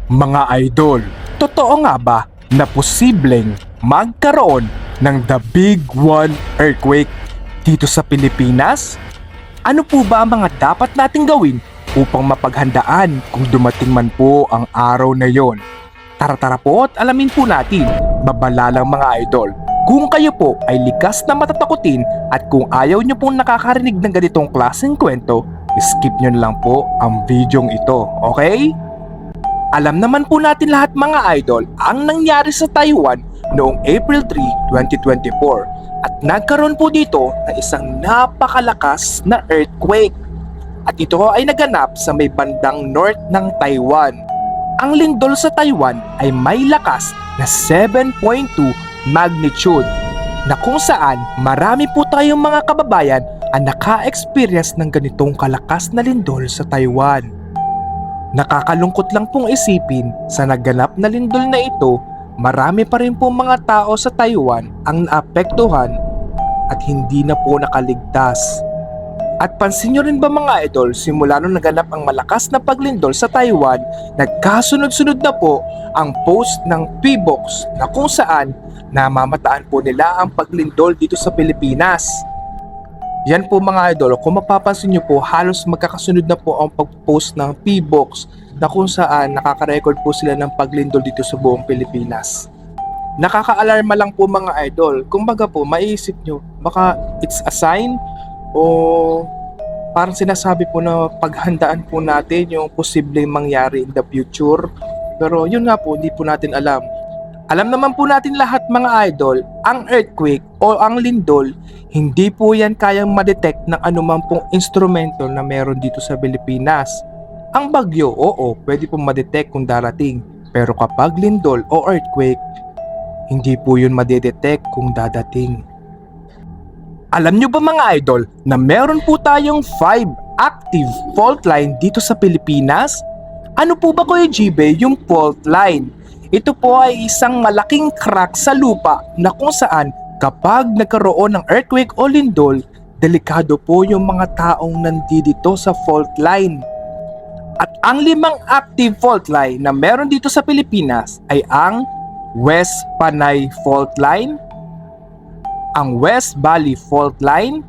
Mga idol, totoo nga ba na posibleng magkaroon ng The Big One earthquake dito sa Pilipinas? Ano po ba ang mga dapat nating gawin upang mapaghandaan kung dumating man po ang araw na yon? Tara po at alamin po natin, babala lang mga idol. Kung kayo po ay likas na matatakutin at kung ayaw nyo pong nakakarinig ng ganitong klaseng kwento, skip nyo na lang po ang videong ito, okay? Alam naman po natin lahat mga idol ang nangyari sa Taiwan noong April 3, 2024 at nagkaroon po dito ng isang napakalakas na earthquake. At ito ay naganap sa may bandang north ng Taiwan. Ang lindol sa Taiwan ay may lakas na 7.2 magnitude na kung saan marami po tayong mga kababayan ang naka-experience ng ganitong kalakas na lindol sa Taiwan. Nakakalungkot lang pong isipin sa naganap na lindol na ito, marami pa rin po mga tao sa Taiwan ang naapektuhan at hindi na po nakaligtas. At pansin nyo rin ba mga idol, simula nung naganap ang malakas na paglindol sa Taiwan, nagkasunod-sunod na po ang post ng PBOX na kung saan namamataan po nila ang paglindol dito sa Pilipinas. Yan po mga idol, kung mapapansin nyo po, halos magkakasunod na po ang pag-post ng PBOX na kung saan nakaka-record po sila ng paglindol dito sa buong Pilipinas. Nakaka-alarma lang po mga idol, kumbaga po maiisip nyo, baka it's a sign o parang sinasabi po na paghandaan po natin yung posibleng mangyari in the future. Pero yun nga po, hindi po natin alam. Alam naman po natin lahat mga idol, ang earthquake o ang lindol, hindi po yan kayang ma-detect ng anumang pong instrumento na meron dito sa Pilipinas. Ang bagyo, oo, pwede pong ma-detect kung darating. Pero kapag lindol o earthquake, hindi po yun ma-detect kung dadating. Alam nyo ba mga idol na meron po tayong 5 active fault line dito sa Pilipinas? Ano po ba Kuya GB yung fault line? Ito po ay isang malaking crack sa lupa na kung saan kapag nagkaroon ng earthquake o lindol, delikado po yung mga taong nandito sa fault line. At ang 5 active fault line na meron dito sa Pilipinas ay ang West Panay Fault Line, ang West Valley Fault Line,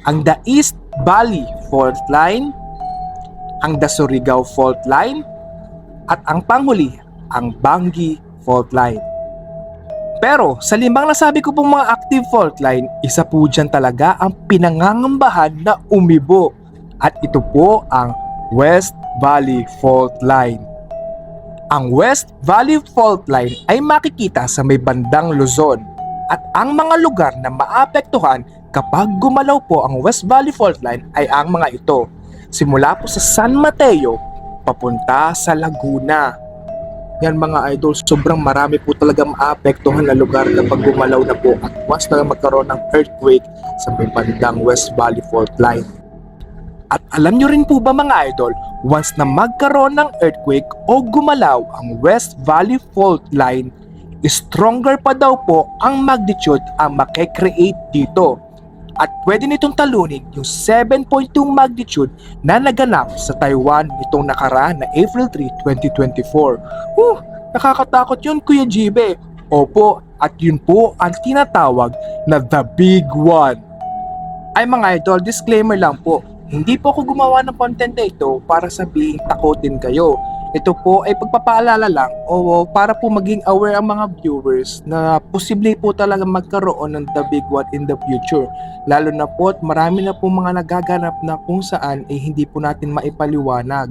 ang The East Valley Fault Line, ang The Surigao Fault Line, at ang panghuli, ang Bangi Fault Line. Pero sa 5 nasabi ko pong mga active fault line, isa po dyan talaga ang pinangangambahan na umibo at ito po ang West Valley Fault Line. Ang West Valley Fault Line ay makikita sa may bandang Luzon at ang mga lugar na maapektuhan kapag gumalaw po ang West Valley Fault Line ay ang mga ito. Simula po sa San Mateo papunta sa Laguna. Yan mga idol, sobrang marami po talaga maapektuhan na lugar kapag gumalaw na po at once na magkaroon ng earthquake sa may bandang West Valley Fault Line. At alam nyo rin po ba mga idol, once na magkaroon ng earthquake o gumalaw ang West Valley Fault Line, stronger pa daw po ang magnitude ang makikreate dito. At pwede nitong talunin yung 7.2 magnitude na naganap sa Taiwan nitong nakaraan na April 3, 2024. Nakakatakot yun Kuya GB. Opo, at yun po ang tinatawag na The Big One. Ay mga idol, disclaimer lang po, hindi po ako gumawa ng content na ito para sabihin takutin kayo. Ito po ay pagpapaalala lang o para po maging aware ang mga viewers na posible po talaga magkaroon ng The Big One in the future. Lalo na po at marami na po mga nagaganap na kung saan hindi po natin maipaliwanag.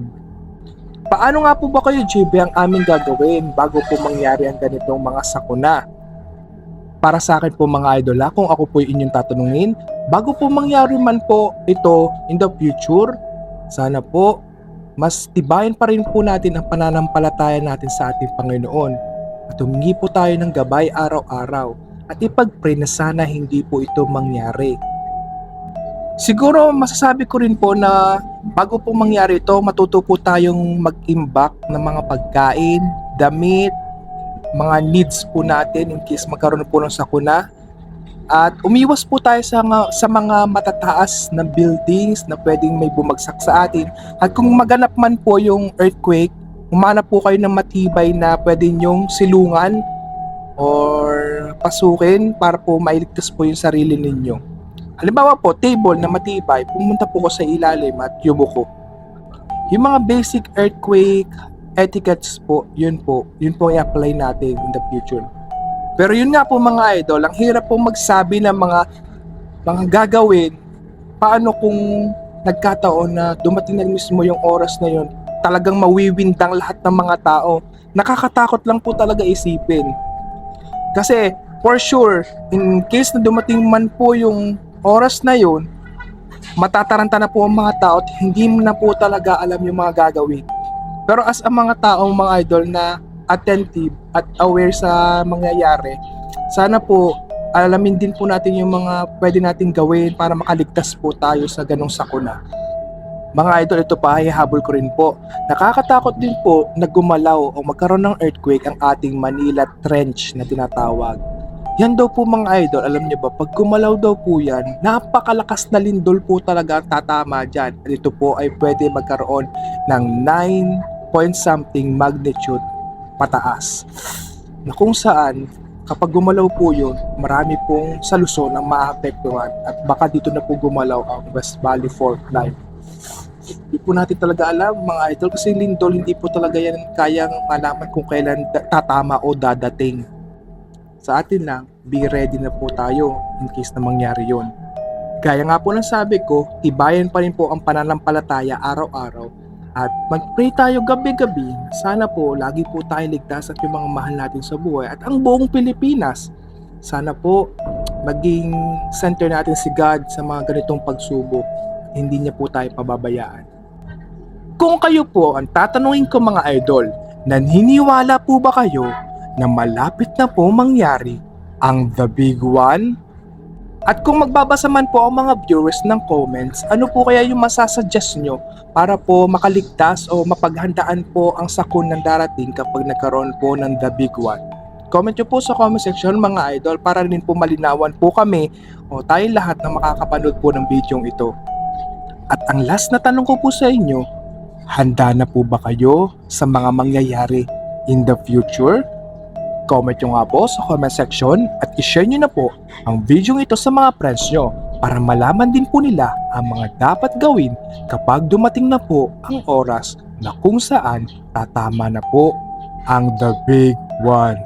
Paano nga po ba kayo GB ang aming gagawin bago po mangyari ang ganitong mga sakuna? Para sa akin po mga idol, kung ako po inyong tatanungin, bago po mangyari man po ito in the future, sana po mas tibayin pa rin po natin ang pananampalataya natin sa ating Panginoon at humingi po tayo ng gabay araw-araw at ipag-pray na sana hindi po ito mangyari. Siguro masasabi ko rin po na bago po mangyari ito, matuto po tayong mag-imbak ng mga pagkain, damit, mga needs po natin in case magkaroon po ng sakuna. At umiwas po tayo sa mga matataas na buildings na pwedeng may bumagsak sa atin. At kung maganap man po yung earthquake, humanap po kayo ng matibay na pwede nyong silungan or pasukin para po mailigtas po yung sarili ninyo. Halimbawa po, table na matibay, pumunta po ko sa ilalim at yubo ko. Yung mga basic earthquake etiquettes po, yun po i-apply natin in the future. Pero yun nga po mga idol, ang hirap po magsabi ng mga gagawin. Paano kung nagkataon na dumating na mismo yung oras na yun, talagang mawiwindang lahat ng mga tao. Nakakatakot lang po talaga isipin. Kasi for sure, in case na dumating man po yung oras na yun, matataranta na po ang mga tao at hindi mo na po talaga alam yung mga gagawin. Pero as ang mga taong mga idol na attentive at aware sa mangyayari, sana po alamin din po natin yung mga pwede nating gawin para makaligtas po tayo sa ganong sakuna. Mga idol, ito pa, hihabol ko rin po. Nakakatakot din po na gumalaw o magkaroon ng earthquake ang ating Manila Trench na tinatawag. Yan daw po mga idol, alam niyo ba, pag gumalaw daw po yan, napakalakas na lindol po talaga ang tatama dyan. At ito po ay pwede magkaroon ng 9 point something magnitude pataas. Na kung saan, kapag gumalaw po yun, marami pong sa Luzon ang maapektuhan at baka dito na po gumalaw ang West Valley Fault Line. Hindi po natin talaga alam mga idol kasi lindol hindi po talaga yan kayang malaman kung kailan tatama o dadating. Sa atin lang, be ready na po tayo in case na mangyari yon. Gaya nga po ng sabi ko, tibayan pa rin po ang pananampalataya araw-araw at mag-pray tayo gabi-gabi. Sana po lagi po tayong ligtas at yung mga mahal natin sa buhay at ang buong Pilipinas. Sana po maging center natin si God sa mga ganitong pagsubok. Hindi niya po tayo pababayaan. Kung kayo po ang tatanungin ko mga idol, naniniwala po ba kayo na malapit na po mangyari ang The Big One? At kung magbabasa man po ang mga viewers ng comments, ano po kaya yung masasuggest nyo para po makaligtas o mapaghandaan po ang sakun ng darating kapag nagkaroon po ng The Big One? Comment nyo po sa comment section mga idol para rin po malinawan po kami o tayong lahat na makakapanood po ng video ito. At ang last na tanong ko po sa inyo, handa na po ba kayo sa mga mangyayari in the future? Comment nyo nga po sa comment section at i-share nyo na po ang video ito sa mga friends nyo para malaman din po nila ang mga dapat gawin kapag dumating na po ang oras na kung saan tatama na po ang The Big One.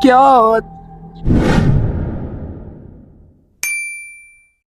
Cute!